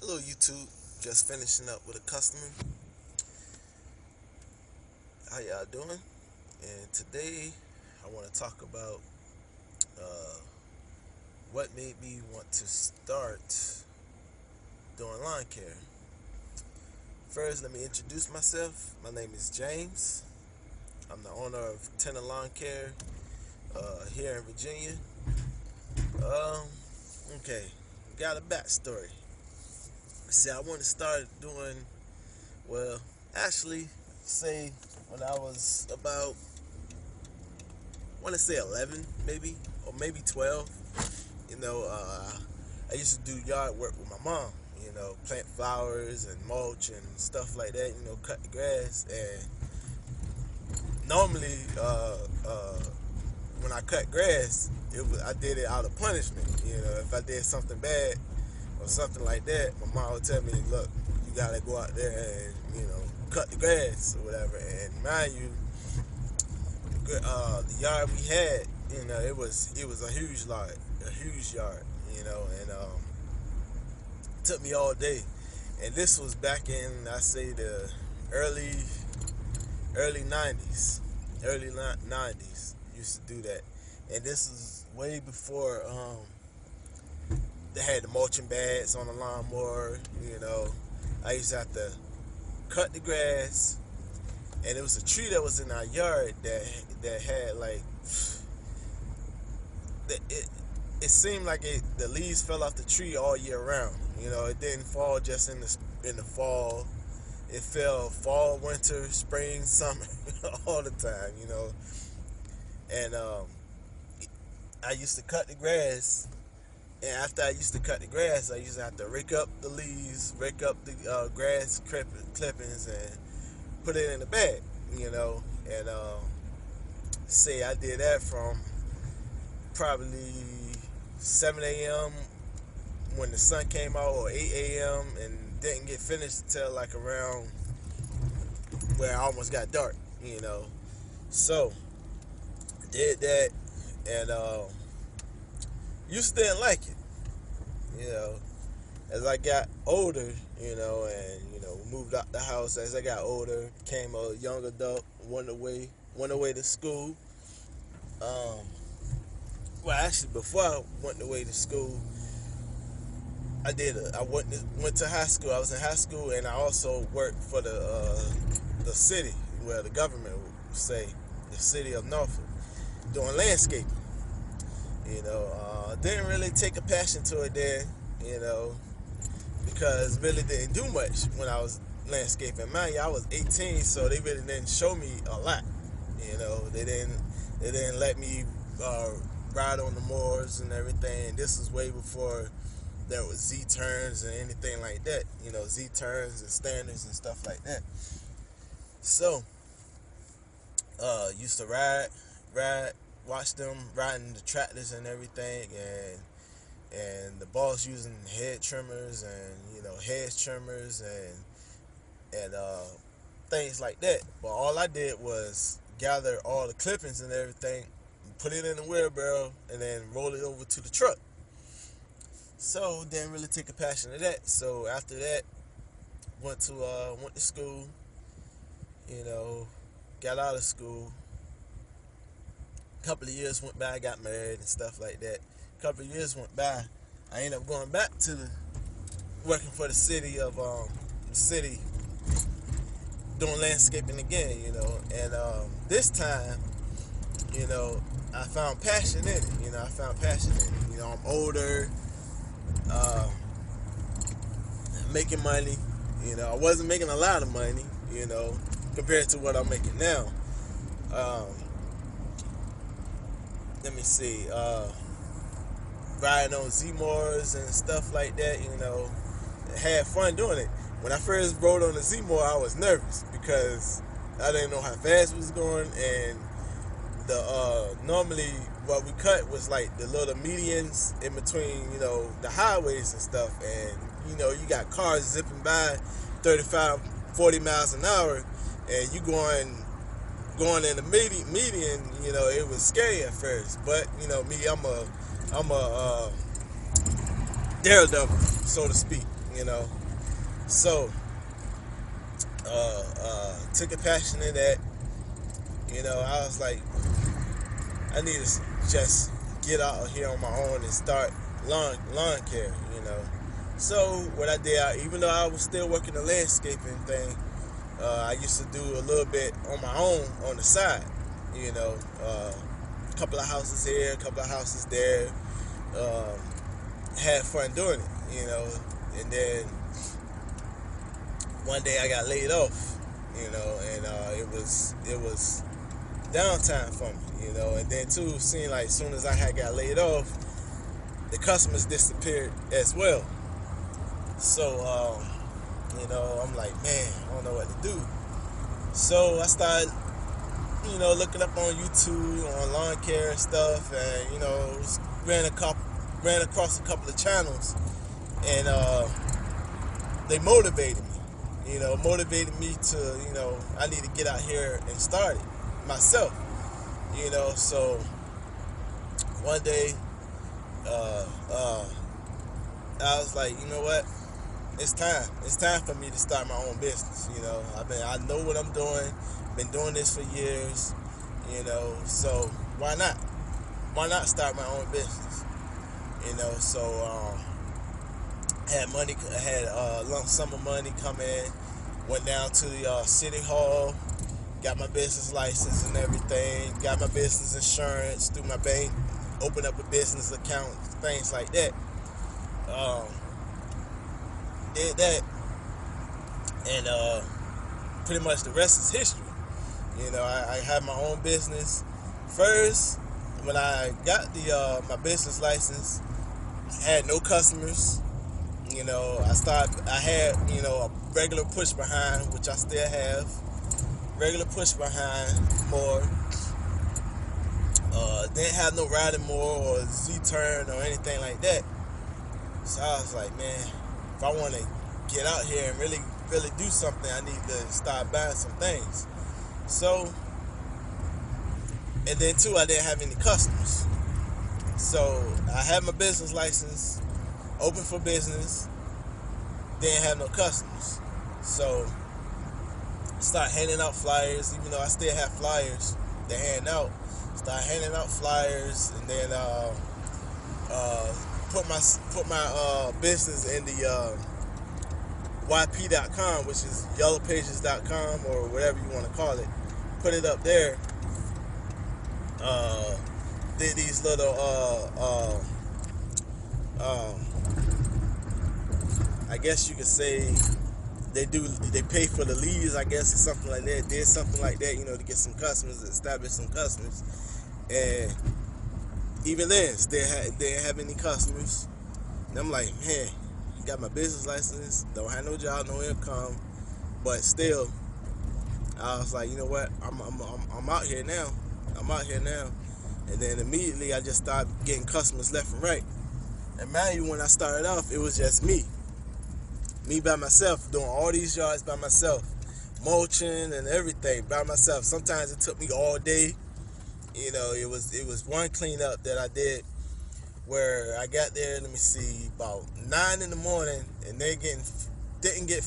Hello YouTube, just finishing up with a customer. How y'all doing? And today I want to talk about uh, what made me want to start doing lawn care. First, let me introduce myself. My name is James. I'm the owner of Tenor Lawn Care here in Virginia. Um, okay, got a backstory. See, I want to start doing, well, actually, say when I was about, I want to say 11 maybe, or maybe 12. You know, I used to do yard work with my mom, plant flowers and mulch and stuff like that, cut the grass. And normally, when I cut grass, I did it out of punishment. If I did something bad or something like that, my mom would tell me, look, you gotta go out there and, cut the grass or whatever. And mind you, the yard we had, it was a huge yard, and it took me all day. And this was back in, I say, the early 90s, early 90s used to do that. And this is way before they had the mulching bags on the lawnmower. I used to have to cut the grass, and it was a tree that was in our yard that had like it seemed like the leaves fell off the tree all year round. It didn't fall just in the fall. It fell fall, winter, spring, summer, all the time. And I used to cut the grass. And after I used to cut the grass, I used to have to rake up the leaves, rake up the grass clippings, and put it in the bag. And say I did that from probably 7 a.m. when the sun came out, or 8 a.m. and didn't get finished until like around where it almost got dark. So did that, and used to didn't like it. As I got older, and moved out the house. As I got older, became a young adult, went away to school. Well, actually, before I went away to school, I went to high school. I was in high school, and I also worked for the city, well, the government would say, the city of Norfolk, doing landscaping. Didn't really take a passion to it then, because really didn't do much when I was landscaping. Mind you, I was 18, so they really didn't show me a lot. They didn't let me ride on the mowers and everything. This was way before there was Z-turns and anything like that. Z-turns and standards and stuff like that. So, used to ride, watch them riding the tractors and everything, and the boss using head trimmers and hedge trimmers and things like that. But all I did was gather all the clippings and everything, put it in the wheelbarrow, and then roll it over to the truck. So didn't really take a passion to that. So after that, went to school. Got out of school. A couple of years went by, got married and stuff like that. A couple of years went by, I ended up going back to working for the city doing landscaping again. And this time, I found passion in it. I'm older, making money. I wasn't making a lot of money, compared to what I'm making now. Let me see, riding on Z-Mowers and stuff like that, had fun doing it. When I first rode on the Z-Mower, I was nervous because I didn't know how fast it was going, and normally what we cut was like the little medians in between, the highways and stuff, and you got cars zipping by 35, 40 miles an hour, and you going in the median, it was scary at first. But me, I'm a daredevil, so to speak. you know. So, took a passion in that. You know, I was like, I need to just get out here on my own and start lawn care, you know. So what I did, even though I was still working the landscaping thing, I used to do a little bit on my own on the side, you know. A couple of houses here, a couple of houses there. Had fun doing it, you know. And then one day I got laid off, you know, and it was downtime for me, you know. And then too, seemed like as soon as I had got laid off, the customers disappeared as well. So you know, I'm like, man, I don't know what to do. So I started, you know, looking up on YouTube on lawn care and stuff, and you know, ran across a couple of channels, and they motivated me. You know, motivated me to, you know, I need to get out here and start it myself. You know, so one day, I was like, you know what? It's time. It's time for me to start my own business. You know, I know what I'm doing. Been doing this for years. You know, so why not? Why not start my own business? You know, so had money. I had lump sum of money come in. Went down to the city hall. Got my business license and everything. Got my business insurance through my bank. Opened up a business account. Things like that. Did that, and pretty much the rest is history. You know, I had my own business. First, when I got the my business license, I had no customers. You know, I had, you know, a regular push behind, which I still have. Regular push behind more. Didn't have no riding more or Z-turn or anything like that. So I was like, man, if I want to get out here and really do something, I need to start buying some things. So, and then too, I didn't have any customers. So I had my business license, open for business, didn't have no customers. So I started handing out flyers, even though I still have flyers to hand out. Started handing out flyers, and then put my business in the YP.com, which is yellowpages.com or whatever you want to call it. Put it up there. Did these little I guess you could say they pay for the leads, I guess, or something like that. Did something like that, you know, to get some customers, establish some customers. And even then, they didn't have any customers. And I'm like, man, got my business license, don't have no job, no income, but still, I was like, you know what? I'm out here now. I'm out here now. And then immediately I just started getting customers left and right. And mind you, when I started off, it was just me by myself, doing all these yards by myself, mulching and everything by myself. Sometimes it took me all day. You know, it was one cleanup that I did where I got there, let me see, about 9 in the morning, and they didn't get